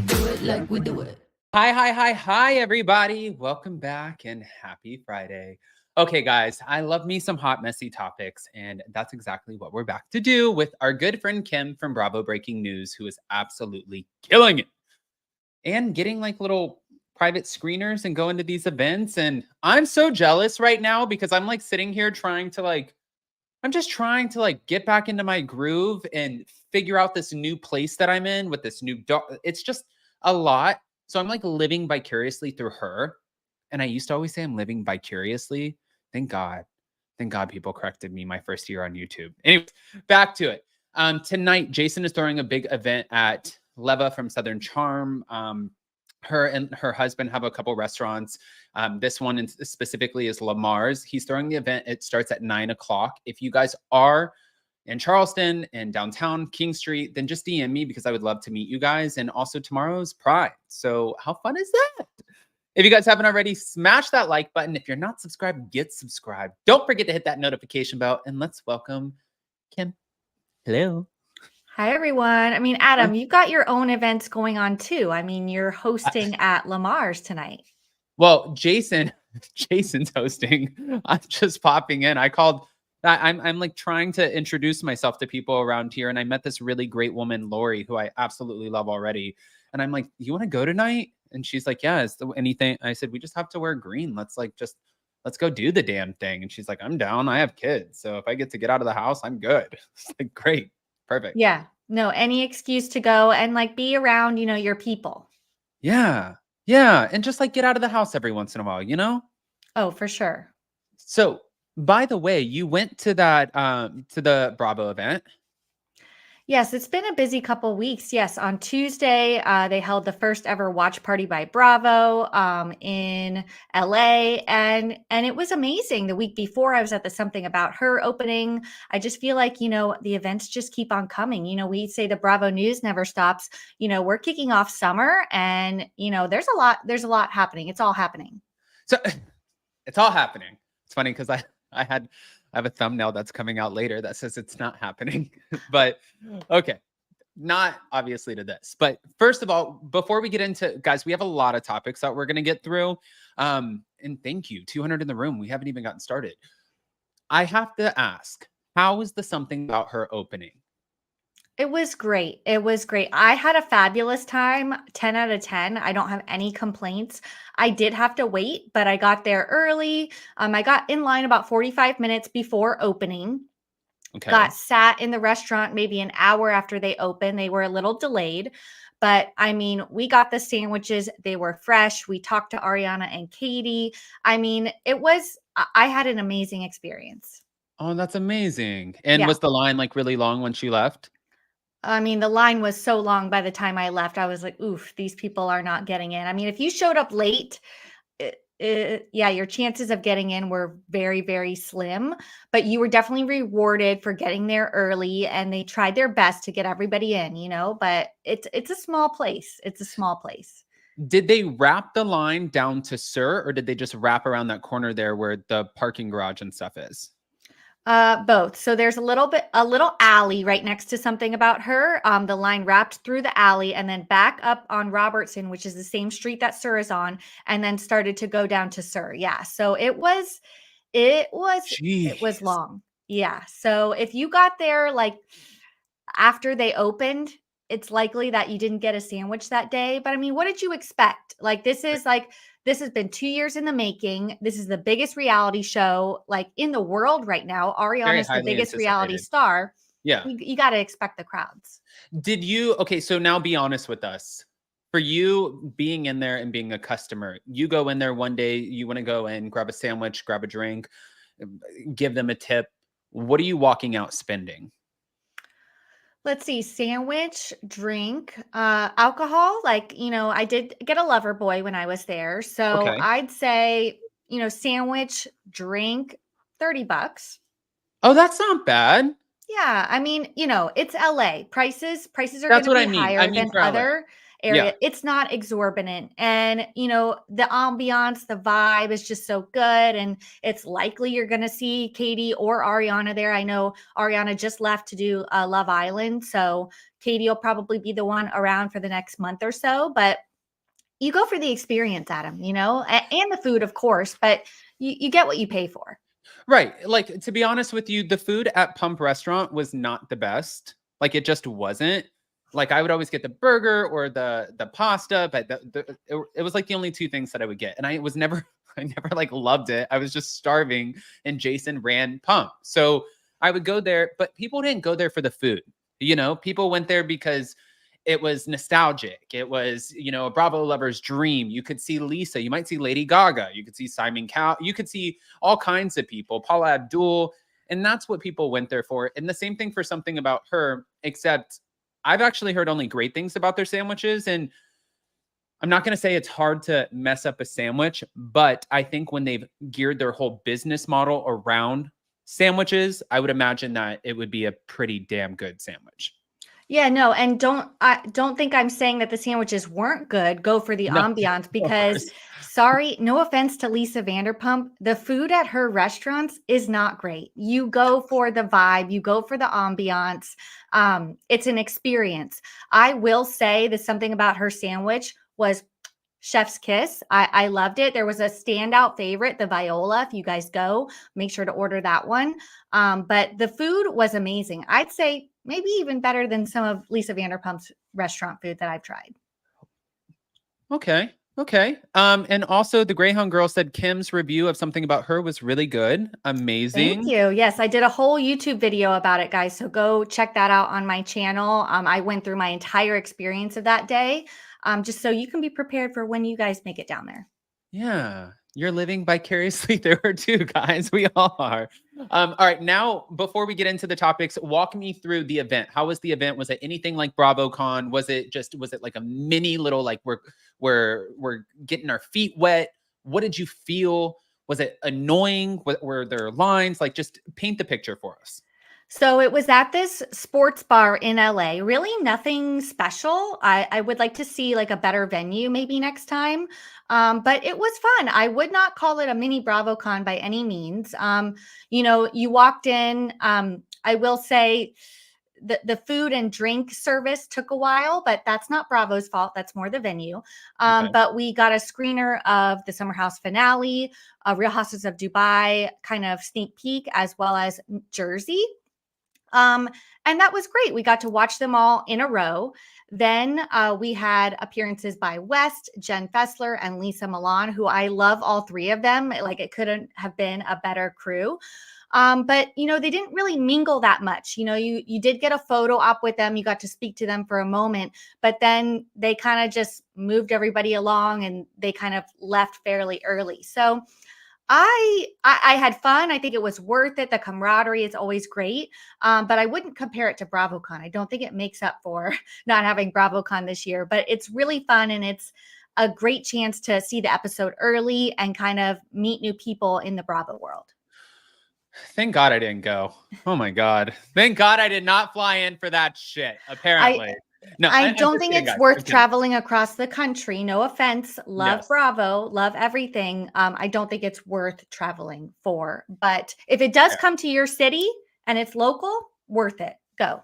Do it like we do it. Hi, everybody. Welcome back and happy Friday. Okay, guys, I love me some hot, messy topics, and that's exactly what we're back to do with our good friend Kim from Bravo Breaking News, who is absolutely killing it and getting like little private screeners and going to these events. And I'm so jealous right now because I'm like sitting here I'm just trying to like get back into my groove and figure out this new place that I'm in with this new dog. It's just a lot. So I'm like living vicariously through her. And I used to always say I'm living vicariously. Thank God. Thank God people corrected me my first year on YouTube. Anyways, back to it. Tonight, Jason is throwing a big event at Leva from Southern Charm. Her and her husband have a couple restaurants. This one specifically is Lamar's. He's throwing the event. It starts at 9 o'clock. If you guys are in Charleston and downtown King Street, then just DM me because I would love to meet you guys. And also tomorrow's Pride. So how fun is that? If you guys haven't already, smash that like button. If you're not subscribed, get subscribed. Don't forget to hit that notification bell. And let's welcome Kim. Hello. Hi, everyone. I mean, Adam, you've got your own events going on too. I mean, you're hosting at Lamar's tonight. Well, Jason's hosting. I'm just popping in. I'm like trying to introduce myself to people around here. And I met this really great woman, Lori, who I absolutely love already. And I'm like, you want to go tonight? And she's like, yeah, is there anything? I said, we just have to wear green. Let's go do the damn thing. And she's like, I'm down. I have kids. So if I get to get out of the house, I'm good. It's like, great. Perfect. Yeah. No, any excuse to go and like be around, your people. Yeah. Yeah. And just like get out of the house every once in a while, you know? Oh, for sure. So by the way, you went to that to the Bravo event. Yes, it's been a busy couple weeks. Yes, on Tuesday, they held the first ever watch party by Bravo in LA, and it was amazing. The week before, I was at the Something About Her opening. I just feel like the events just keep on coming. We say the Bravo news never stops. We're kicking off summer, and there's a lot happening. It's all happening. So it's all happening. It's funny because I have a thumbnail that's coming out later that says it's not happening. But okay, not obviously to this. But first of all, before we get into, guys, we have a lot of topics that we're going to get through. And thank you, 200 in the room. We haven't even gotten started. I have to ask, how was the Something About Her opening? It was great. It was great. I had a fabulous time, 10 out of 10. I don't have any complaints. I did have to wait, but I got there early. I got in line about 45 minutes before opening. Okay. Got sat in the restaurant maybe an hour after they opened. They were a little delayed, but I mean, we got the sandwiches. They were fresh. We talked to Ariana and Katie. I mean, I had an amazing experience. Oh, that's amazing. And Yeah. was the line like really long when she left? I mean, the line was so long by the time I left. I was like, oof, these people are not getting in. I mean, if you showed up late, yeah, your chances of getting in were very, very slim, but you were definitely rewarded for getting there early, and they tried their best to get everybody in, but it's a small place. It's a small place. Did they wrap the line down to Sir, or did they just wrap around that corner there where the parking garage and stuff is? Both. So there's a little alley right next to Something About Her. The line wrapped through the alley and then back up on Robertson, which is the same street that Sir is on, and then started to go down to Sir. Yeah. So it was long. Yeah. So if you got there like after they opened, it's likely that you didn't get a sandwich that day. But I mean, what did you expect? Like this has been 2 years in the making. This is the biggest reality show like in the world right now. Ariana's the biggest reality star. Yeah. You got to expect the crowds. Okay, so now be honest with us. For you being in there and being a customer, you go in there one day, you want to go in, grab a sandwich, grab a drink, give them a tip. What are you walking out spending? Let's see, sandwich, drink, alcohol. Like, I did get a lover boy when I was there. So Okay. I'd say, sandwich, drink, $30. Oh, that's not bad. Yeah. I mean, it's LA. Prices are going to be higher than other areas. Yeah. It's not exorbitant. And, the ambiance, the vibe is just so good. And it's likely you're going to see Katie or Ariana there. I know Ariana just left to do Love Island. So, Katie will probably be the one around for the next month or so, but you go for the experience, Adam, you know, and the food, of course, but you get what you pay for. Right. Like, to be honest with you, the food at Pump Restaurant was not the best. Like, it just wasn't. Like, I would always get the burger or the pasta, but it was like the only two things that I would get. And I was never, I never like loved it. I was just starving, and Jason ran Pump. So I would go there, but people didn't go there for the food. You know, people went there because it was nostalgic. It was, you know, a Bravo lover's dream. You could see Lisa. You might see Lady Gaga. You could see Simon Cowell. You could see all kinds of people, Paula Abdul. And that's what people went there for. And the same thing for Something About Her, except I've actually heard only great things about their sandwiches. And I'm not going to say it's hard to mess up a sandwich, but I think when they've geared their whole business model around sandwiches, I would imagine that it would be a pretty damn good sandwich. Yeah, no, and don't think I'm saying that the sandwiches weren't good. Go for the No, ambiance because sorry, no offense to Lisa Vanderpump, the food at her restaurants is not great. You go for the vibe, you go for the ambiance. It's an experience. I will say that Something About Her sandwich was chef's kiss. I loved it. There was a standout favorite, the Viola. If you guys go, make sure to order that one. But the food was amazing. I'd say maybe even better than some of Lisa Vanderpump's restaurant food that I've tried. Okay. Okay. And also the Greyhound girl said Kim's review of Something About Her was really good. Amazing. Thank you. Yes, I did a whole YouTube video about it, guys. So go check that out on my channel. I went through my entire experience of that day, just so you can be prepared for when you guys make it down there. Yeah. You're living vicariously through her too, guys. We all are. All right. Now, before we get into the topics, walk me through the event. How was the event? Was it anything like BravoCon? Was it like a mini little, like we're getting our feet wet? What did you feel? Was it annoying? Were there lines? Like, just paint the picture for us. So it was at this sports bar in LA. Really nothing special. I would like to see like a better venue maybe next time. But it was fun. I would not call it a mini BravoCon by any means. You know, you walked in. I will say the food and drink service took a while, but that's not Bravo's fault. That's more the venue. Okay. But we got a screener of the Summer House finale, Real Houses of Dubai kind of sneak peek, as well as Jersey. And that was great. We got to watch them all in a row. Then we had appearances by West, Jen Fessler, and Lisa Milan, who I love all three of them. Like, it couldn't have been a better crew. But you know, they didn't really mingle that much. You know, you did get a photo op with them. You got to speak to them for a moment, but then they kind of just moved everybody along and they kind of left fairly early. So I had fun. I think it was worth it. The camaraderie is always great. But I wouldn't compare it to BravoCon. I don't think it makes up for not having BravoCon this year, but it's really fun. And it's a great chance to see the episode early and kind of meet new people in the Bravo world. Thank God I didn't go. Oh my God. Thank God I did not fly in for that shit, apparently. No, I don't think it's worth Continue. traveling across the country. No offense. Love Yes. Bravo. Love everything. I don't think it's worth traveling for. But if it does come to your city and it's local, worth it. Go.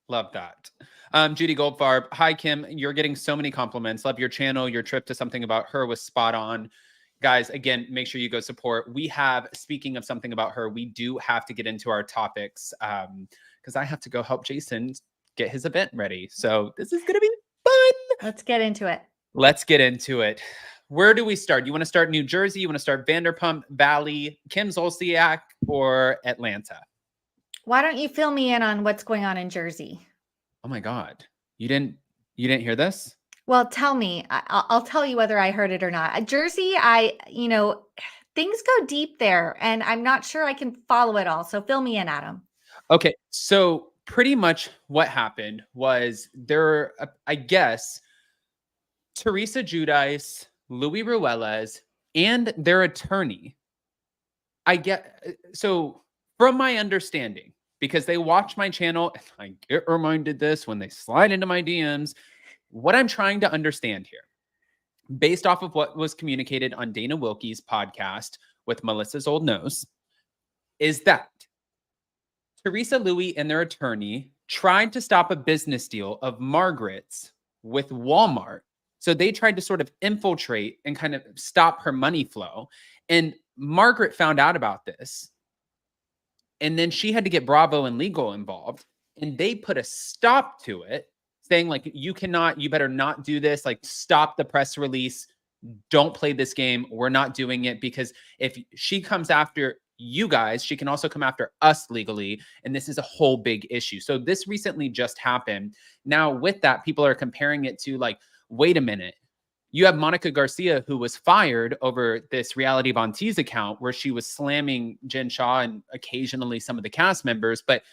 Love that. Judy Goldfarb. Hi, Kim. You're getting so many compliments. Love your channel. Your trip to Something About Her was spot on. Guys, again, make sure you go support. We have, speaking of Something About Her, we do have to get into our topics because I have to go help Jason get his event ready. So this is going to be fun. Let's get into it. Let's get into it. Where do we start? You want to start New Jersey? You want to start Vanderpump Valley, Kim Zolciak, or Atlanta? Why don't you fill me in on what's going on in Jersey? Oh my God. You didn't hear this? Well, tell me. I'll tell you whether I heard it or not. Jersey, things go deep there, and I'm not sure I can follow it all. So fill me in, Adam. Okay. So pretty much what happened was I guess, Teresa Giudice, Louis Ruelas, and their attorney. So from my understanding, because they watch my channel, and I get reminded this when they slide into my DMs, what I'm trying to understand here, based off of what was communicated on Dana Wilkie's podcast with Melissa's Old Nose, is that Teresa, Louis, and their attorney tried to stop a business deal of Margaret's with Walmart. So they tried to sort of infiltrate and kind of stop her money flow. And Margaret found out about this. And then she had to get Bravo and legal involved. And they put a stop to it, saying, like, you better not do this. Like, stop the press release. Don't play this game. We're not doing it, because if she comes after you guys, she can also come after us legally. And this is a whole big issue. So this recently just happened. Now, with that, people are comparing it to, like, wait a minute. You have Monica Garcia, who was fired over this Reality Von Tease account where she was slamming Jen Shah and occasionally some of the cast members. But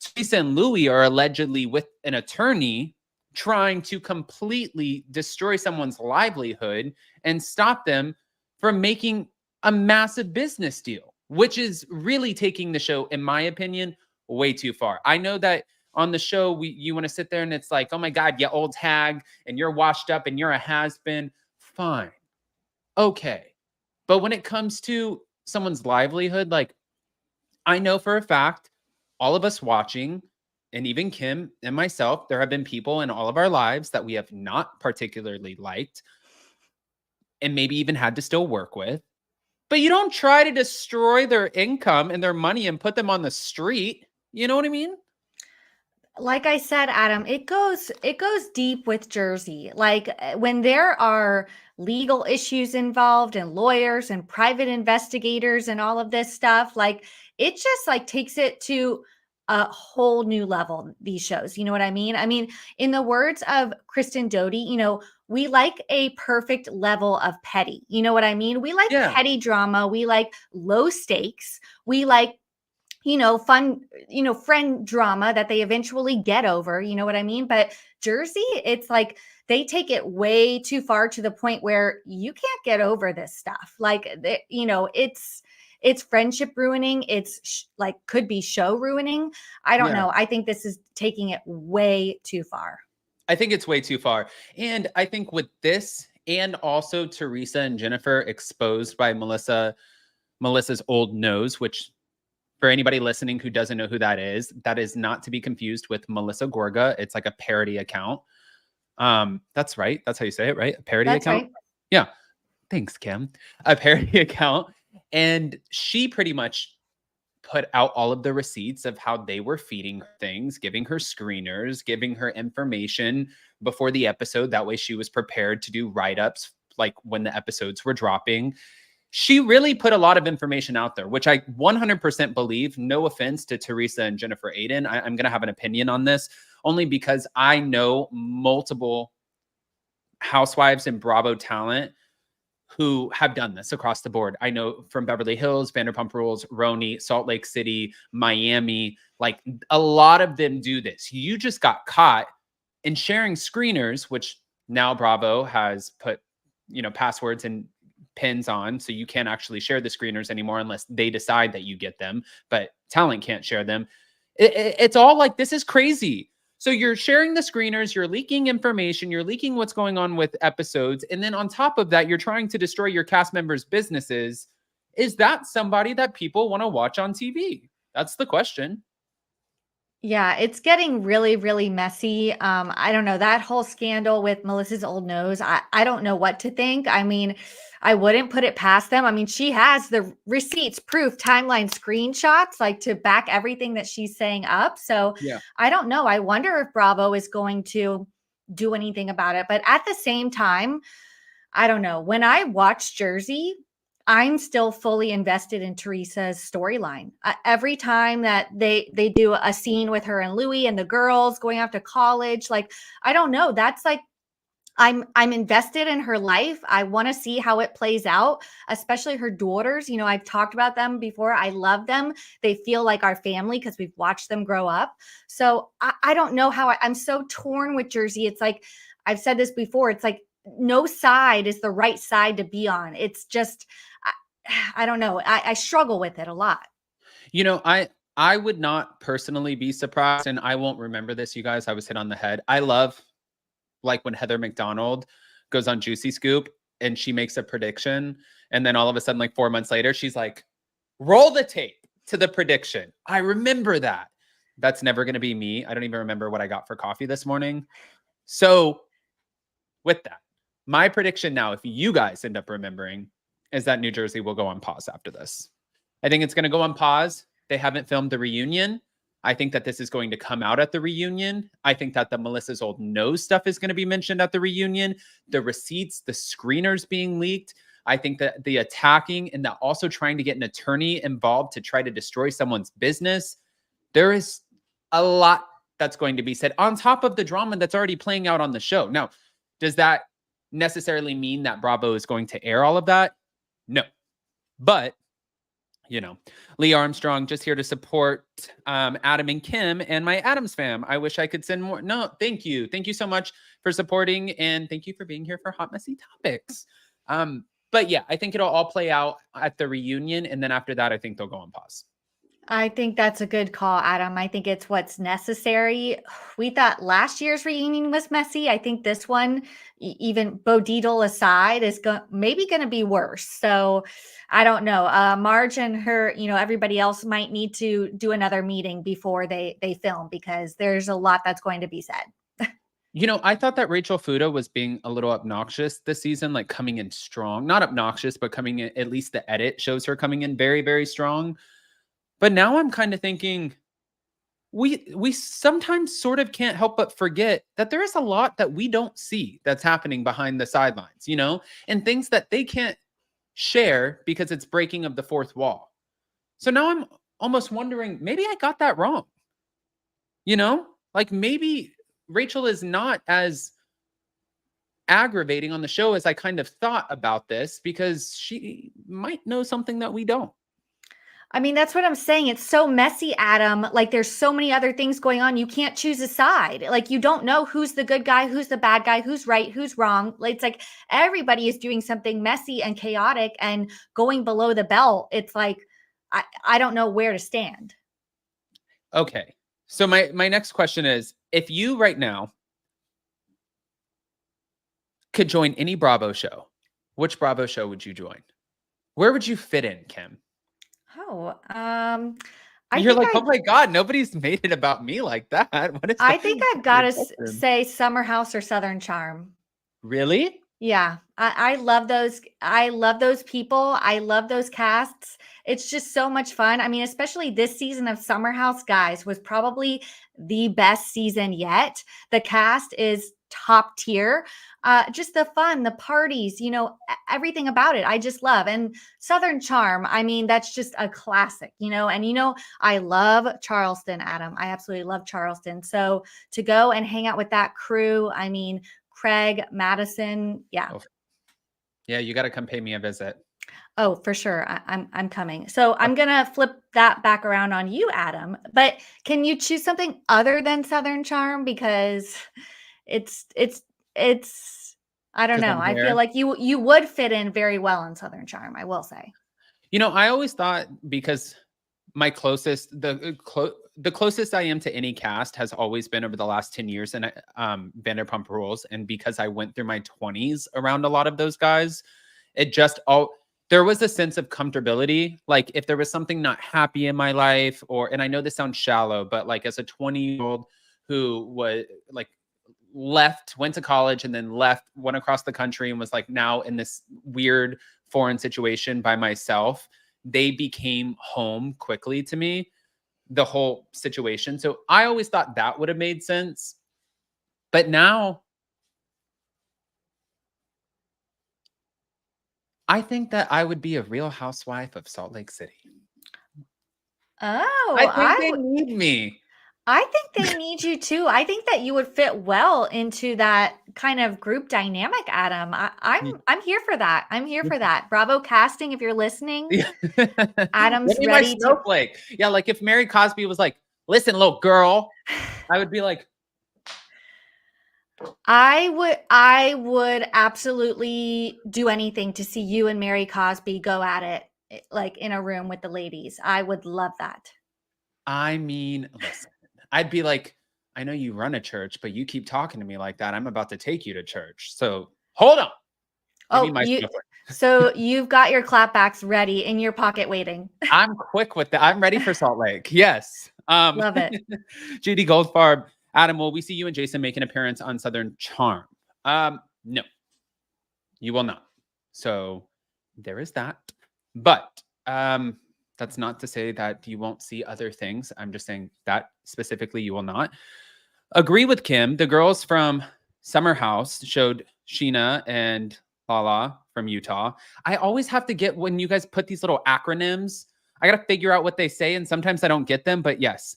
Teresa and Louis are allegedly with an attorney trying to completely destroy someone's livelihood and stop them from making a massive business deal, which is really taking the show, in my opinion, way too far. I know that on the show, you want to sit there and it's like, oh my God, you old hag, and you're washed up and you're a has-been. Fine. Okay. But when it comes to someone's livelihood, like, I know for a fact, all of us watching, and even Kim and myself, there have been people in all of our lives that we have not particularly liked and maybe even had to still work with. But you don't try to destroy their income and their money and put them on the street. You know what I mean? Like I said, Adam, it goes deep with Jersey. Like when there are legal issues involved and lawyers and private investigators and all of this stuff, like it just like takes it to a whole new level, these shows. You know what I mean? I mean, in the words of Kristen Doty, we like a perfect level of petty. You know what I mean? We like petty drama. We like low stakes. We like fun, friend drama that they eventually get over, you know what I mean? But Jersey, it's like they take it way too far to the point where you can't get over this stuff. Like, it's friendship ruining. It's like could be show ruining. I don't know. I think this is taking it way too far. I think it's way too far. And I think with this, and also Teresa and Jennifer exposed by Melissa's old nose, which, for anybody listening who doesn't know who that is not to be confused with Melissa Gorga. It's like a parody account. That's right. That's how you say it, right? A parody account. Right. Yeah. Thanks, Kim. A parody account. And she pretty much put out all of the receipts of how they were feeding her things, giving her screeners, giving her information before the episode. That way she was prepared to do write-ups like when the episodes were dropping. She really put a lot of information out there, which I 100% believe. No offense to Teresa and Jennifer Aiden. I'm going to have an opinion on this only because I know multiple Housewives and Bravo talent who have done this across the board. I know from Beverly Hills, Vanderpump Rules, RHONJ, Salt Lake City, Miami, like a lot of them do this. You just got caught in sharing screeners, which now Bravo has put, passwords and pins on, so you can't actually share the screeners anymore unless they decide that you get them, but talent can't share them. It's all like, this is crazy. So you're sharing the screeners, you're leaking information, you're leaking what's going on with episodes, and then on top of that, you're trying to destroy your cast members' businesses. Is that somebody that people want to watch on TV? That's the question. Yeah, it's getting really, really messy. I don't know, that whole scandal with Melissa's old nose. I don't know what to think. I mean, I wouldn't put it past them. I mean, she has the receipts, proof, timeline, screenshots, like to back everything that she's saying up. So yeah. I don't know. I wonder if Bravo is going to do anything about it. But at the same time, I don't know. When I watch Jersey, I'm still fully invested in Teresa's storyline. Every time that they do a scene with her and Louis and the girls going off to college, like, I don't know. That's like, I'm invested in her life. I want to see how it plays out, especially her daughters. I've talked about them before. I love them. They feel like our family because we've watched them grow up. So I don't know how I'm so torn with Jersey. It's like, I've said this before. It's like no side is the right side to be on. It's just, I don't know. I struggle with it a lot. I would not personally be surprised, and I won't remember this, you guys. I was hit on the head. I love, like, when Heather McDonald goes on Juicy Scoop and she makes a prediction, and then all of a sudden, like 4 months later, she's like, roll the tape to the prediction. I remember that. That's never going to be me. I don't even remember what I got for coffee this morning. So with that, my prediction now, if you guys end up remembering, is that New Jersey will go on pause after this. I think it's going to go on pause. They haven't filmed the reunion. I think that this is going to come out at the reunion. I think that the Melissa's old nose stuff is going to be mentioned at the reunion. The receipts, the screeners being leaked. I think that the attacking and the also trying to get an attorney involved to try to destroy someone's business. There is a lot that's going to be said on top of the drama that's already playing out on the show. Now, does that necessarily mean that Bravo is going to air all of that? No. But, you know, Lee Armstrong just here to support Adam and Kim and my Adams fam. I wish I could send more. No, thank you. Thank you so much for supporting. And thank you for being here for Hot Messy Topics. But yeah, I think it'll all play out at the reunion. And then after that, I think they'll go on pause. I think that's a good call, Adam. I think it's what's necessary. We thought last year's reunion was messy. I think this one, even Bo Dietl aside, is maybe going to be worse. So I don't know. Marge and her, everybody else might need to do another meeting before they film, because there's a lot that's going to be said. I thought that Rachel Fuda was being a little obnoxious this season, like coming in strong. Not obnoxious, but coming in, at least the edit shows her coming in very, very strong. But now I'm kind of thinking we sometimes sort of can't help but forget that there is a lot that we don't see that's happening behind the sidelines, and things that they can't share because it's breaking of the fourth wall. So now I'm almost wondering, maybe I got that wrong. Like maybe Rachel is not as aggravating on the show as I kind of thought about this, because she might know something that we don't. I mean, that's what I'm saying. It's so messy, Adam. Like, there's so many other things going on. You can't choose a side. Like, you don't know who's the good guy, who's the bad guy, who's right, who's wrong. It's like everybody is doing something messy and chaotic and going below the belt. It's like, I don't know where to stand. Okay. So my next question is, if you right now could join any Bravo show, which Bravo show would you join? Where would you fit in, Kim? Oh, You're like, oh my God, nobody's made it about me like that. What is that? I think I've got to say Summer House or Southern Charm. Really? Yeah, I love those. I love those people. I love those casts. It's just so much fun. I mean, especially this season of Summer House, guys, was probably the best season yet. The cast is top tier. Just the fun, the parties, everything about it. I just love. And Southern Charm, I mean, that's just a classic, and I love Charleston, Adam. I absolutely love Charleston. So to go and hang out with that crew, I mean, Craig, Madison. Yeah. Oh. Yeah. You got to come pay me a visit. Oh, for sure. I'm coming. So I'm going to flip that back around on you, Adam, but can you choose something other than Southern Charm? Because it's, I don't know. I feel like you would fit in very well in Southern Charm, I will say. I always thought, because my closest, the closest I am to any cast has always been over the last 10 years in Vanderpump Rules. And because I went through my 20s around a lot of those guys, there was a sense of comfortability. Like if there was something not happy in my life, and I know this sounds shallow, but like as a 20-year-old who was like went to college and then went across the country and was like now in this weird foreign situation by myself, they became home quickly to me, the whole situation. So I always thought that would have made sense. But now I think that I would be a Real Housewife of Salt Lake City. Oh, I think they need me. I think they need you too. I think that you would fit well into that kind of group dynamic, Adam. I'm here for that. I'm here for that. Bravo casting, if you're listening. Adam's ready to snowflake. Yeah, like if Mary Cosby was like, "Listen, little girl," I would be like, I would absolutely do anything to see you and Mary Cosby go at it, like in a room with the ladies. I would love that. I mean, listen, I'd be like, I know you run a church, but you keep talking to me like that. I'm about to take you to church. So hold on. So you've got your clapbacks ready in your pocket waiting. I'm quick with that. I'm ready for Salt Lake. Yes. Love it. Judy Goldfarb, Adam, will we see you and Jason make an appearance on Southern Charm? No, you will not. So there is that. But that's not to say that you won't see other things. I'm just saying that specifically you will not. Agree with Kim. The girls from Summer House showed Sheena and Lala from Utah. I always have to get when you guys put these little acronyms, I got to figure out what they say. And sometimes I don't get them. But yes,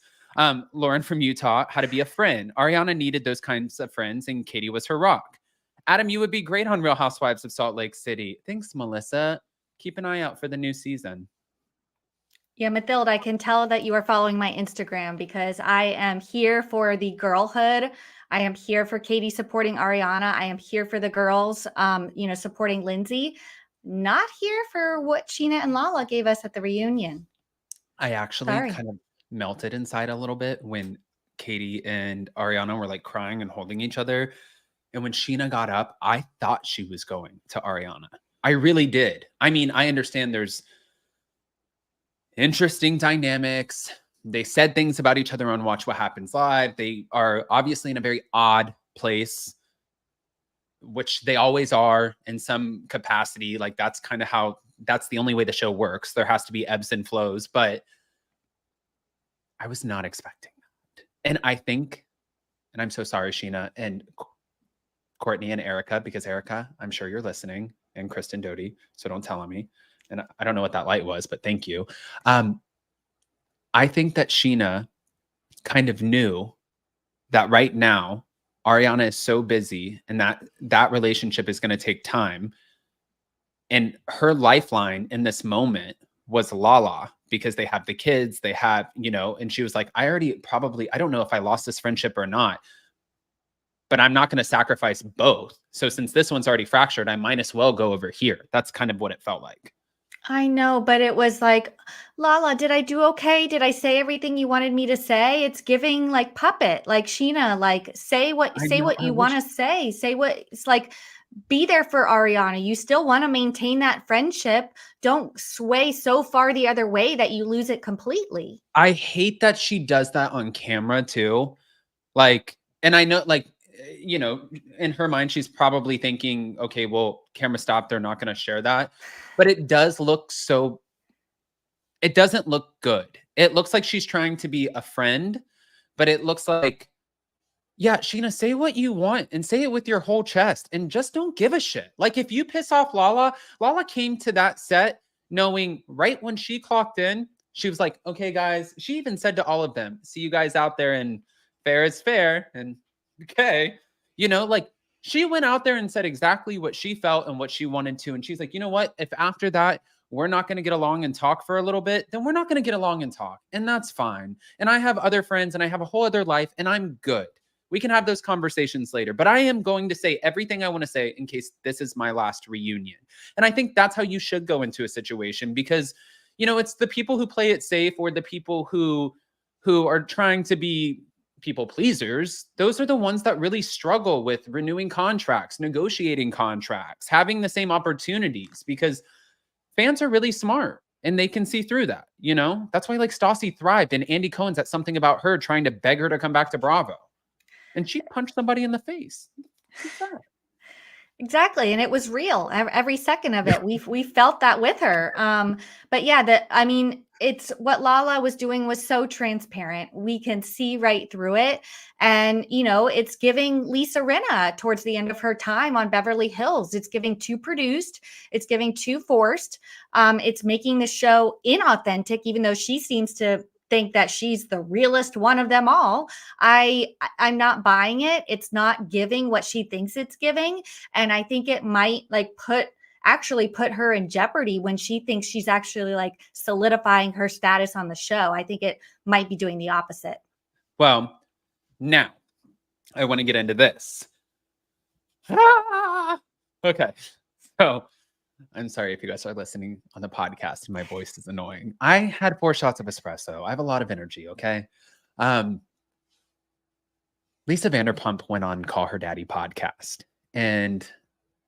Lauren from Utah, how to be a friend. Ariana needed those kinds of friends, and Katie was her rock. Adam, you would be great on Real Housewives of Salt Lake City. Thanks, Melissa. Keep an eye out for the new season. Yeah, Mathilde, I can tell that you are following my Instagram because I am here for the girlhood. I am here for Katie supporting Ariana. I am here for the girls, supporting Lindsay. Not here for what Sheena and Lala gave us at the reunion. I actually kind of melted inside a little bit when Katie and Ariana were like crying and holding each other. And when Sheena got up, I thought she was going to Ariana. I really did. I mean, I understand there's interesting dynamics. They said things about each other on Watch What Happens Live. They are obviously in a very odd place, which they always are in some capacity. Like that's kind of how, that's the only way the show works. There has to be ebbs and flows, but I was not expecting that. And I think, and I'm so sorry, Sheena and Courtney and Erica, because Erica, I'm sure you're listening, and Kristen Doty, so don't tell on me. And I don't know what that light was, but thank you. I think that Sheena kind of knew that right now, Ariana is so busy and that relationship is going to take time. And her lifeline in this moment was Lala, because they have the kids, they have, and she was like, I don't know if I lost this friendship or not, but I'm not going to sacrifice both. So since this one's already fractured, I might as well go over here. That's kind of what it felt like. I know, but it was like, Lala, did I do okay? Did I say everything you wanted me to say? It's giving like puppet, like Sheena, like say what you want to say. Say what it's like, be there for Ariana. You still want to maintain that friendship. Don't sway so far the other way that you lose it completely. I hate that she does that on camera too. Like, and I know, like, in her mind, she's probably thinking, okay, well, camera stop. They're not going to share that. But it doesn't look good. It looks like she's trying to be a friend, but it looks like, yeah, Sheena, say what you want and say it with your whole chest and just don't give a shit. Like if you piss off Lala came to that set knowing right when she clocked in, she was like, okay, guys, she even said to all of them, see you guys out there and fair is fair. And okay, like she went out there and said exactly what she felt and what she wanted to. And she's like, you know what? If after that, we're not going to get along and talk for a little bit, then we're not going to get along and talk. And that's fine. And I have other friends and I have a whole other life and I'm good. We can have those conversations later, but I am going to say everything I want to say in case this is my last reunion. And I think that's how you should go into a situation because, it's the people who play it safe or the people who are trying to be people pleasers. Those are the ones that really struggle with renewing contracts, negotiating contracts, having the same opportunities because fans are really smart and they can see through that. That's why like Stassi thrived and Andy Cohen's at something about her trying to beg her to come back to Bravo. And she punched somebody in the face. Exactly. And it was real. Every second of it. We felt that with her. But yeah, it's what Lala was doing was so transparent. We can see right through it. And, it's giving Lisa Rinna towards the end of her time on Beverly Hills. It's giving too produced. It's giving too forced. It's making the show inauthentic, even though she seems to think that she's the realest one of them all. I'm not buying it. It's not giving what she thinks it's giving. And I think it might actually put her in jeopardy when she thinks she's actually like solidifying her status on the show. I think it might be doing the opposite. Well, now I want to get into this. Okay. So I'm sorry if you guys are listening on the podcast and my voice is annoying. I had 4 shots of espresso. I have a lot of energy, okay? Lisa Vanderpump went on Call Her Daddy podcast and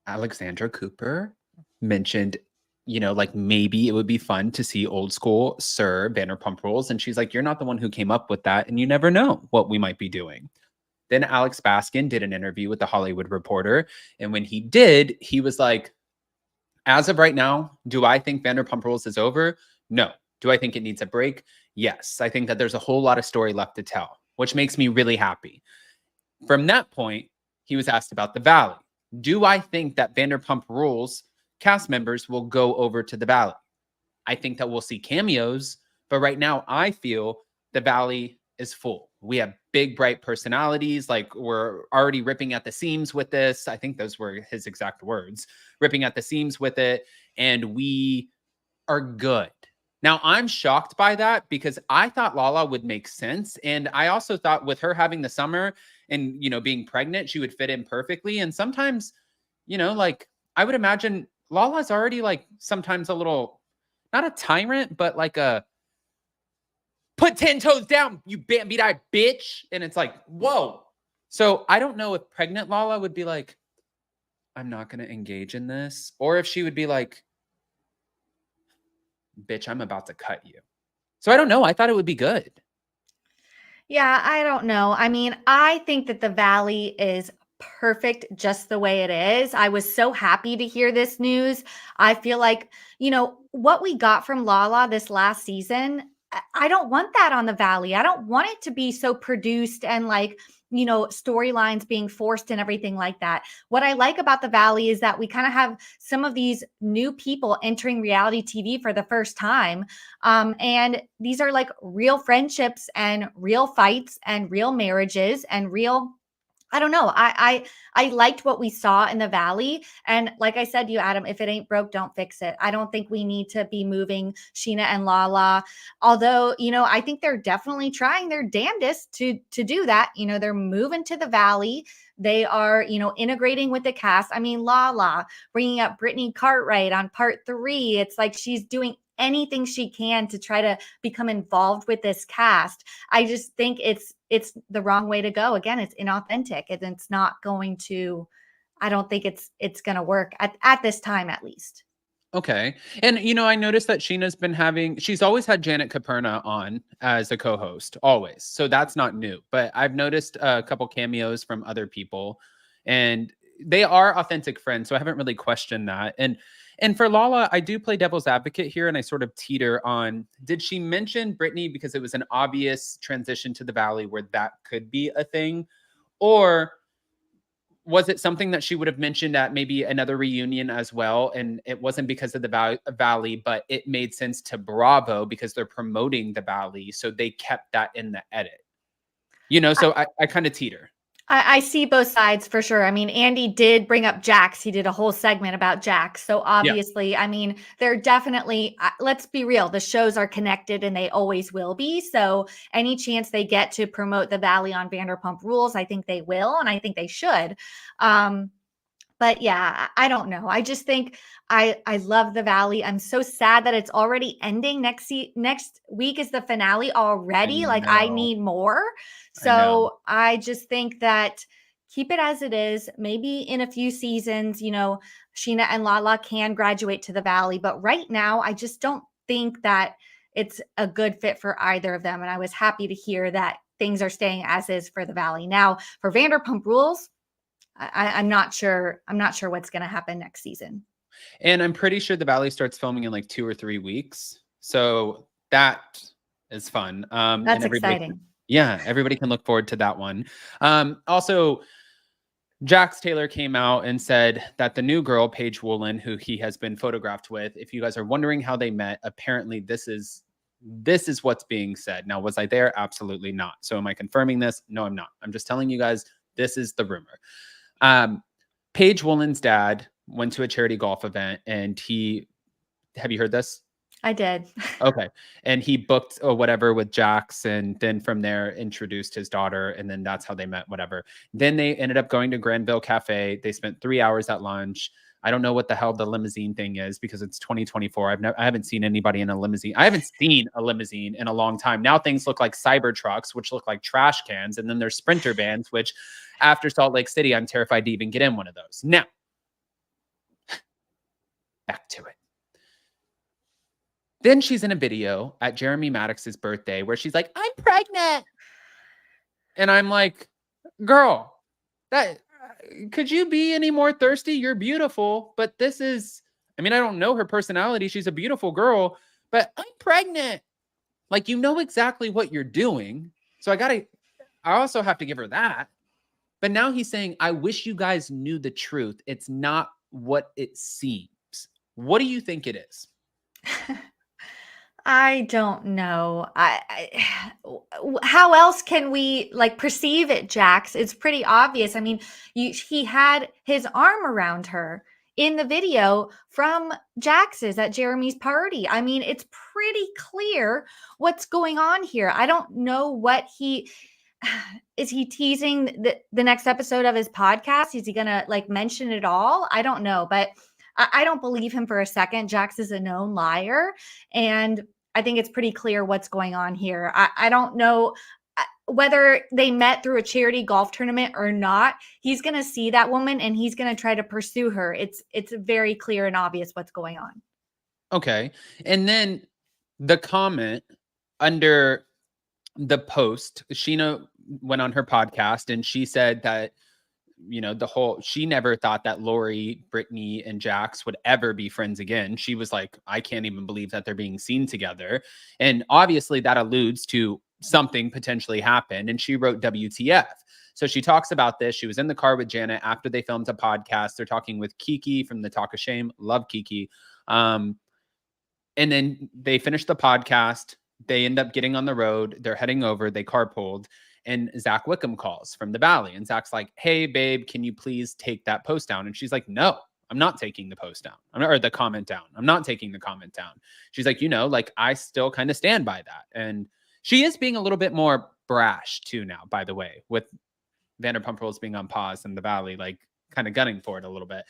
Alexandra Cooper mentioned you know, like maybe it would be fun to see old school Sir Vanderpump Rules. And she's like, you're not the one who came up with that. And you never know what we might be doing. Then Alex Baskin did an interview with the Hollywood Reporter. And when he did, he was like, as of right now, do I think Vanderpump Rules is over? No. Do I think it needs a break? Yes. I think that there's a whole lot of story left to tell, which makes me really happy. From that point, he was asked about the Valley. Do I think that Vanderpump Rules cast members will go over to the Valley? I think that we'll see cameos, but right now I feel the Valley is full. We have big, bright personalities. Like we're already ripping at the seams with this. I think those were his exact words, ripping at the seams with it. And we are good. Now, I'm shocked by that because I thought Lala would make sense. And I also thought with her having the summer and, you know, being pregnant, she would fit in perfectly. And sometimes, you know, like I would imagine Lala's already like sometimes a little, not a tyrant, but like a put 10 toes down, you Bambi-eyed bitch. And it's like, whoa. So I don't know if pregnant Lala would be like, I'm not going to engage in this. Or if she would be like, bitch, I'm about to cut you. So I don't know. I thought it would be good. Yeah, I don't know. I mean, I think that the Valley is perfect just the way it is. I was so happy to hear this news. I feel like, you know, what we got from Lala this last season, I don't want that on the Valley. I don't want it to be so produced and like, you know, storylines being forced and everything like that. What I like about the Valley is that we kind of have some of these new people entering reality TV for the first time. And these are like real friendships and real fights and real marriages and real, I don't know. I liked what we saw in the Valley. And like I said to you, Adam, if it ain't broke, don't fix it. I don't think we need to be moving Sheena and Lala. Although, you know, I think they're definitely trying their damnedest to do that. You know, they're moving to the Valley. They are, you know, integrating with the cast. I mean, Lala bringing up Brittany Cartwright on part 3. It's like she's doing anything she can to try to become involved with this cast. I just think it's the wrong way to go. Again, it's inauthentic and it's not going to, I don't think it's going to work at this time, at least. Okay. And, you know, I noticed that Sheena's been she's always had Janet Caperna on as a co-host, always. So that's not new. But I've noticed a couple cameos from other people and they are authentic friends. So I haven't really questioned that. And for Lala, I do play devil's advocate here and I sort of teeter on, did she mention Brittany because it was an obvious transition to the Valley where that could be a thing? Or was it something that she would have mentioned at maybe another reunion as well? And it wasn't because of the Valley, but it made sense to Bravo because they're promoting the Valley. So they kept that in the edit. You know, so I kind of teeter. I see both sides for sure. I mean, Andy did bring up Jax. He did a whole segment about Jax. So obviously, yeah. I mean, they're definitely, let's be real, the shows are connected and they always will be. So any chance they get to promote the Valley on Vanderpump Rules, I think they will, and I think they should. But yeah, I don't know. I just think I love the Valley. I'm so sad that it's already ending. Next week is the finale already. Like I need more. So I just think that keep it as it is. Maybe in a few seasons, you know, Sheena and Lala can graduate to the Valley. But right now, I just don't think that it's a good fit for either of them. And I was happy to hear that things are staying as is for the Valley. Now, for Vanderpump Rules, I'm not sure. I'm not sure what's going to happen next season. And I'm pretty sure the Valley starts filming in like 2 or 3 weeks. So that is fun. That's exciting. Everybody can look forward to that one. Also, Jax Taylor came out and said that the new girl, Paige Woolen, who he has been photographed with, if you guys are wondering how they met, apparently this is what's being said. Now, was I there? Absolutely not. So am I confirming this? No, I'm not. I'm just telling you guys, this is the rumor. Paige Woolen's dad went to a charity golf event and have you heard this? I did. Okay. And he booked whatever with Jax and then from there introduced his daughter and then that's how they met, whatever. Then they ended up going to Granville Cafe. They spent 3 hours at lunch. I don't know what the hell the limousine thing is because it's 2024. I haven't seen anybody in a limousine. I haven't seen a limousine in a long time. Now things look like cyber trucks, which look like trash cans. And then there's Sprinter vans, which after Salt Lake City, I'm terrified to even get in one of those. Now, back to it. Then she's in a video at Jeremy Maddox's birthday where she's like, I'm pregnant. And I'm like, girl, that could you be any more thirsty? You're beautiful, but this is, I mean, I don't know her personality. She's a beautiful girl, but I'm pregnant. Like, you know exactly what you're doing. So I also have to give her that. But now he's saying, I wish you guys knew the truth. It's not what it seems. What do you think it is? I don't know. How else can we like perceive it, Jax? It's pretty obvious. I mean, he had his arm around her in the video from Jax's at Jeremy's party. I mean, it's pretty clear what's going on here. I don't know what is he teasing the next episode of his podcast? Is he going to like mention it all? I don't know, but I don't believe him for a second. Jax is a known liar. And I think it's pretty clear what's going on here. I don't know whether they met through a charity golf tournament or not. He's going to see that woman and he's going to try to pursue her. It's very clear and obvious what's going on. Okay. And then the comment under the post, Sheena went on her podcast and she said that, you know, she never thought that Lori, Brittany, and Jax would ever be friends again. She was like, I can't even believe that they're being seen together. And obviously that alludes to something potentially happened. And she wrote WTF. So she talks about this. She was in the car with Janet after they filmed a podcast. They're talking with Kiki from the Talk of Shame. Love Kiki. And then they finished the podcast. They end up getting on the road. They're heading over. They carpooled. And Zach Wickham calls from the Valley. And Zach's like, hey, babe, can you please take that post down? And she's like, no, I'm not taking the post down. Or the comment down. I'm not taking the comment down. She's like, you know, like I still kind of stand by that. And she is being a little bit more brash too now, by the way, with Vanderpump Rules being on pause and the Valley, like kind of gunning for it a little bit.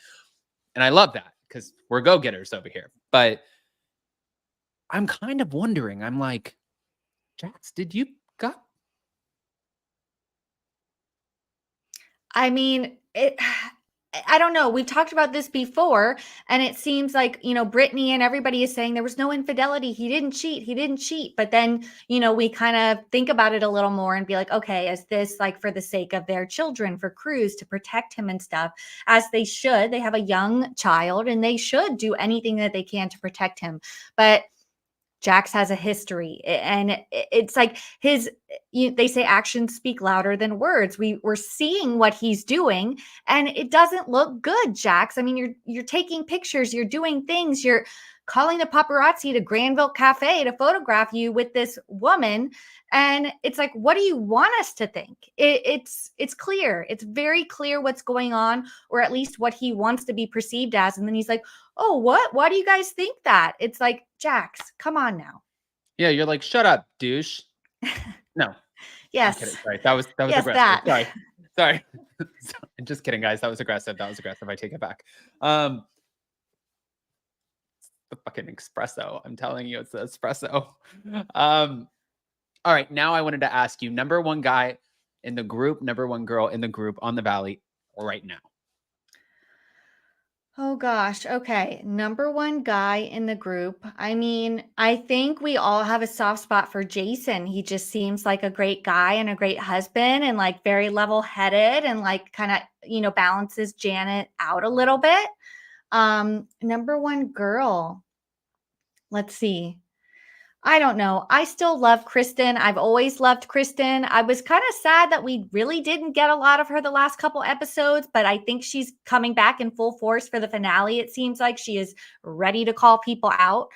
And I love that because we're go-getters over here. But I'm kind of wondering, I'm like, Jax, did you got? I mean, I don't know. We've talked about this before, and it seems like, you know, Brittany and everybody is saying there was no infidelity. He didn't cheat. He didn't cheat. But then, you know, we kind of think about it a little more and be like, okay, is this like for the sake of their children, for Cruz to protect him and stuff, as they should. They have a young child and they should do anything that they can to protect him. But Jax has a history, and it's like they say actions speak louder than words. We're seeing what he's doing and it doesn't look good, Jax. I mean, you're taking pictures, you're doing things, you're calling the paparazzi to Granville Cafe to photograph you with this woman. And it's like, what do you want us to think? It's clear. It's very clear what's going on, or at least what he wants to be perceived as. And then he's like, oh, what? Why do you guys think that? It's like, Jax, come on now. Yeah, you're like, shut up, douche. No. Yes. Sorry, that was yes, aggressive. That. Sorry. I'm just kidding, guys. That was aggressive. I take it back. The fucking espresso. I'm telling you, it's the espresso. All right. Now I wanted to ask you, number one guy in the group, number one girl in the group on the Valley right now. Oh gosh. Okay. Number one guy in the group. I mean, I think we all have a soft spot for Jason. He just seems like a great guy and a great husband and like very level-headed and like kind of, you know, balances Janet out a little bit. Number one girl. Let's see. I don't know. I still love Kristen. I've always loved Kristen. I was kind of sad that we really didn't get a lot of her the last couple episodes, but I think she's coming back in full force for the finale. It seems like she is ready to call people out.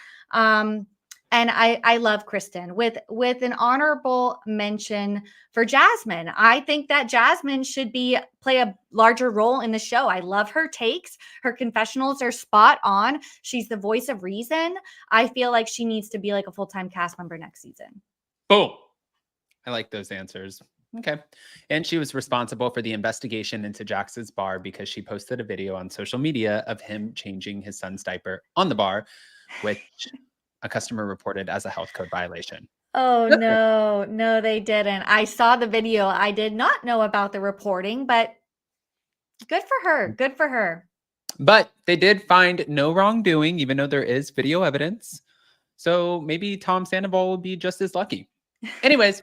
And I love Kristen with an honorable mention for Jasmine. I think that Jasmine should play a larger role in the show. I love her takes. Her confessionals are spot on. She's the voice of reason. I feel like she needs to be like a full-time cast member next season. Boom. I like those answers. Okay. And she was responsible for the investigation into Jax's bar because she posted a video on social media of him changing his son's diaper on the bar, which a customer reported as a health code violation. Oh, no, they didn't. I saw the video. I did not know about the reporting, but good for her. Good for her. But they did find no wrongdoing, even though there is video evidence. So maybe Tom Sandoval will be just as lucky. Anyways,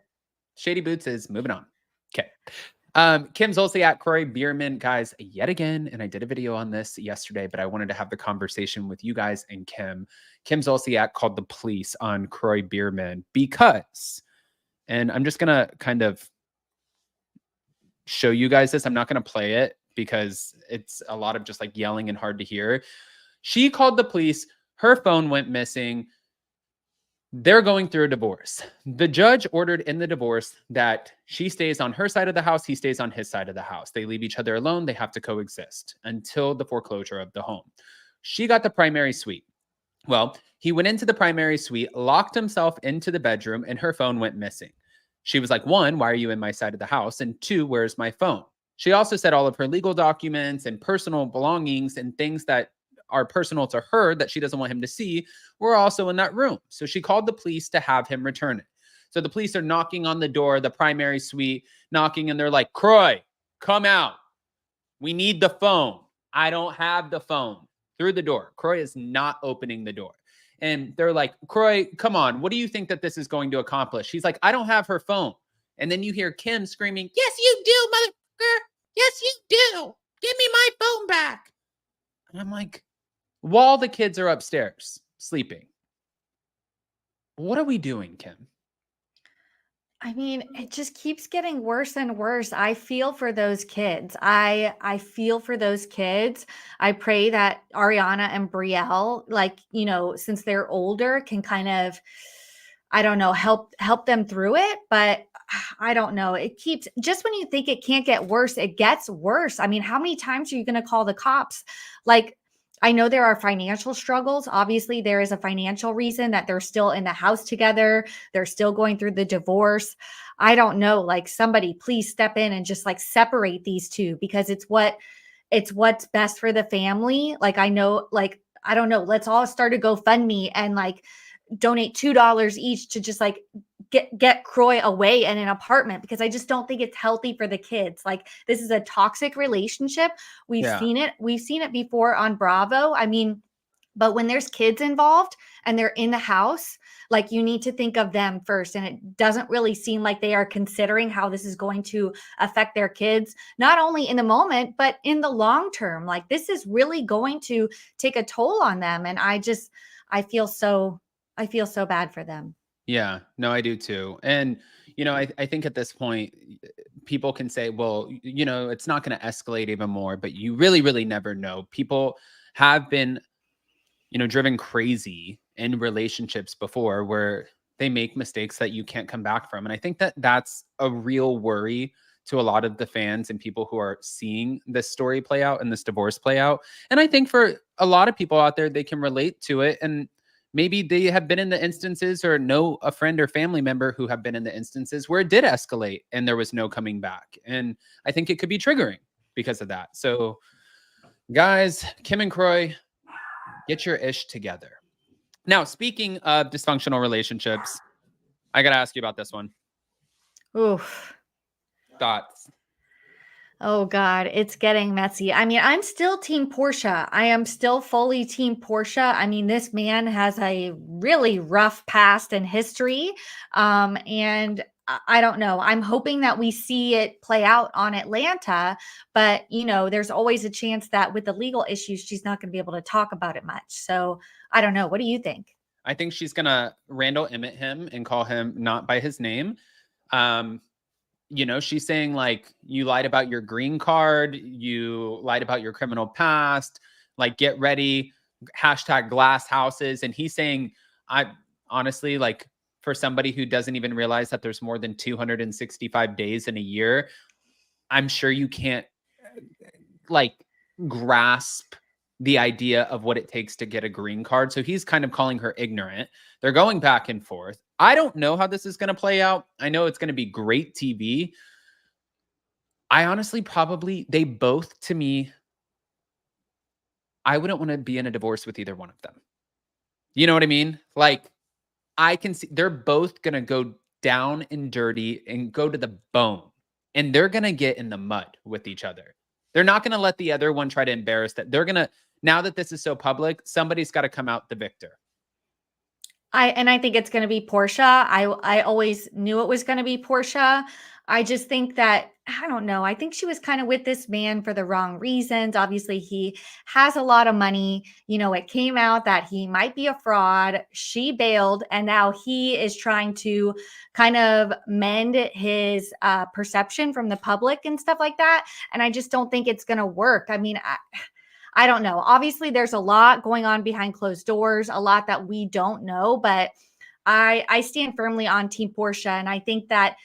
Shady Boots is moving on. Okay. Kim Zolciak, Kroy Biermann, guys, yet again, and I did a video on this yesterday, but I wanted to have the conversation with you guys and Kim. Kim Zolciak called the police on Kroy Biermann because, and I'm just going to kind of show you guys this. I'm not going to play it because it's a lot of just like yelling and hard to hear. She called the police. Her phone went missing. They're going through a divorce. The judge ordered in the divorce that she stays on her side of the house. He stays on his side of the house. They leave each other alone. They have to coexist until the foreclosure of the home. She got the primary suite. Well, he went into the primary suite, locked himself into the bedroom, and her phone went missing. She was like, 1, why are you in my side of the house? And 2, where's my phone? She also said all of her legal documents and personal belongings and things that are personal to her that she doesn't want him to see were also in that room. So she called the police to have him return it. So the police are knocking on the door, the primary suite, knocking, and they're like, Kroy, come out. We need the phone. I don't have the phone. Through the door. Kroy is not opening the door. And they're like, Kroy, come on. What do you think that this is going to accomplish? She's like, I don't have her phone. And then you hear Kim screaming, yes, you do, motherfucker. Yes, you do. Give me my phone back. And I'm like, while the kids are upstairs sleeping, what are we doing, Kim? I mean, it just keeps getting worse and worse. I feel for those kids. I feel for those kids. I pray that Ariana and Brielle, like, since they're older, can kind of, I don't know, help them through it. But I don't know. It keeps, just when you think it can't get worse, it gets worse. I mean, how many times are you going to call the cops? Like, I know there are financial struggles. Obviously, there is a financial reason that they're still in the house together. They're still going through the divorce. I don't know. Like, somebody please step in and just like separate these two, because it's what's best for the family. Like, I know, like, I don't know. Let's all start a GoFundMe and like donate $2 each to just like get Kroy away in an apartment, because I just don't think it's healthy for the kids. Like, this is a toxic relationship. We've seen it. We've seen it before on Bravo. I mean, but when there's kids involved and they're in the house, like, you need to think of them first. And it doesn't really seem like they are considering how this is going to affect their kids, not only in the moment, but in the long term. Like, this is really going to take a toll on them. And I feel so bad for them. Yeah, no, I do too. And, I think at this point, people can say, well, it's not going to escalate even more, but you really, really never know. People have been, driven crazy in relationships before where they make mistakes that you can't come back from. And I think that that's a real worry to a lot of the fans and people who are seeing this story play out and this divorce play out. And I think for a lot of people out there, they can relate to it. And maybe they have been in the instances or know a friend or family member who have been in the instances where it did escalate and there was no coming back. And I think it could be triggering because of that. So guys, Kim and Kroy, get your ish together. Now, speaking of dysfunctional relationships, I got to ask you about this one. Oof. Thoughts? Oh God, it's getting messy. I mean, I'm still team Porsha. I am still fully team Porsha. I mean, this man has a really rough past and history. And I don't know. I'm hoping that we see it play out on Atlanta, but there's always a chance that with the legal issues, she's not going to be able to talk about it much. So I don't know. What do you think? I think she's going to Randall Emmett him and call him not by his name. She's saying like, you lied about your green card, you lied about your criminal past, like, get ready, #glass houses. And he's saying, I honestly, like, for somebody who doesn't even realize that there's more than 265 days in a year, I'm sure you can't like grasp the idea of what it takes to get a green card. So he's kind of calling her ignorant. They're going back and forth. I don't know how this is going to play out. I know it's going to be great TV. I honestly they both, to me, I wouldn't want to be in a divorce with either one of them. You know what I mean? Like, I can see they're both going to go down and dirty and go to the bone. And they're going to get in the mud with each other. They're not going to let the other one try to embarrass that. They're going to, now that this is so public, somebody's got to come out the victor. I think it's gonna be Porsha. I always knew it was gonna be Porsha. I just think that I don't know. I think she was kind of with this man for the wrong reasons. Obviously, he has a lot of money. You know, it came out that he might be a fraud. She bailed, and now he is trying to kind of mend his perception from the public and stuff like that. And I just don't think it's going to work. I mean, I don't know. Obviously, there's a lot going on behind closed doors, a lot that we don't know, but I stand firmly on Team Porsha. And I think that,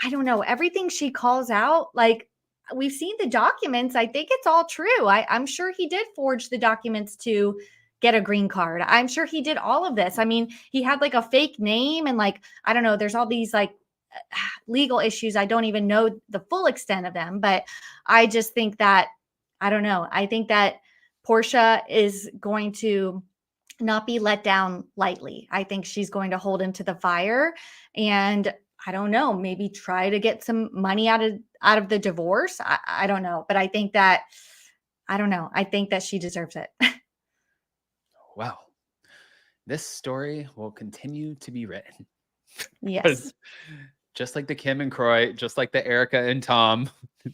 I don't know, everything she calls out, like we've seen the documents. I think it's all true. I'm sure he did forge the documents to get a green card. I'm sure he did all of this. I mean, he had like a fake name and like, I don't know, there's all these like legal issues. I don't even know the full extent of them, but I just think that, I don't know. I think that Porsha is going to not be let down lightly. I think she's going to hold him to the fire and I don't know, maybe try to get some money out of the divorce. I don't know, but I think that I don't know. I think that she deserves it. Well, this story will continue to be written. Yes. Just like the Kim and Kroy, just like the Erica and Tom.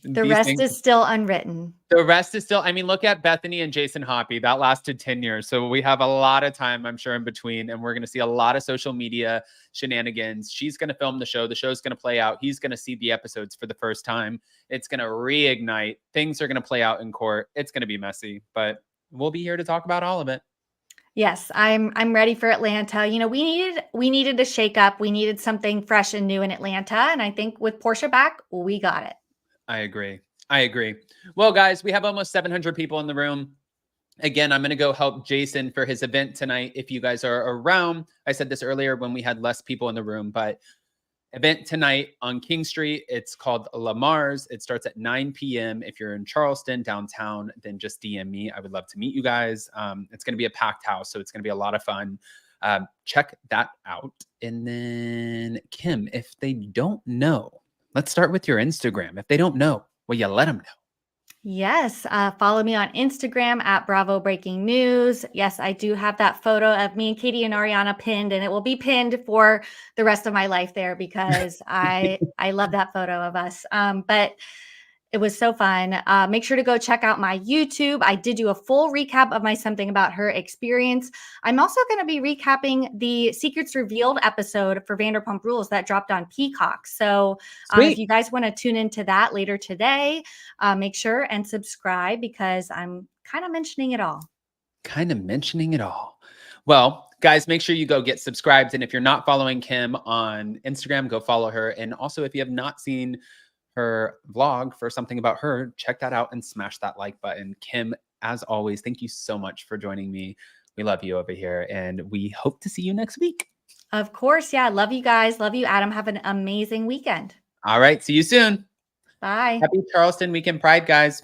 The rest is still unwritten. The rest is still, I mean, look at Bethany and Jason Hoppy. That lasted 10 years. So we have a lot of time, I'm sure, in between. And we're going to see a lot of social media shenanigans. She's going to film the show. The show's going to play out. He's going to see the episodes for the first time. It's going to reignite. Things are going to play out in court. It's going to be messy, but we'll be here to talk about all of it. Yes, I'm ready for Atlanta. You know, we needed a shakeup. We needed something fresh and new in Atlanta. And I think with Porsha back, we got it. I agree. Well, guys, we have almost 700 people in the room. Again, I'm going to go help Jason for his event tonight. If you guys are around, I said this earlier when we had less people in the room, but event tonight on King Street. It's called Lamar's. It starts at 9 p.m. If you're in Charleston, downtown, then just DM me. I would love to meet you guys. It's going to be a packed house, so it's going to be a lot of fun. Check that out. And then, Kim, if they don't know, let's start with your Instagram. If they don't know, well, you let them know. Yes. Follow me on Instagram at Bravo Breaking News. Yes, I do have that photo of me and Katie and Ariana pinned, and it will be pinned for the rest of my life there because I love that photo of us. But it was so fun. Make sure to go check out my YouTube. I did do a full recap of my Something About Her experience. I'm also going to be recapping the Secrets Revealed episode for Vanderpump Rules that dropped on Peacock. So if you guys want to tune into that later today, make sure and subscribe because I'm kind of mentioning it all. Well, guys, make sure you go get subscribed. And if you're not following Kim on Instagram, go follow her. And also, if you have not seen her vlog for Something About Her, check that out and smash that like button. Kim, as always, thank you so much for joining me. We love you over here, and we hope to see you next week. Of course. Yeah. Love you guys. Love you, Adam. Have an amazing weekend. All right. See you soon. Bye. Happy Charleston Weekend Pride, guys.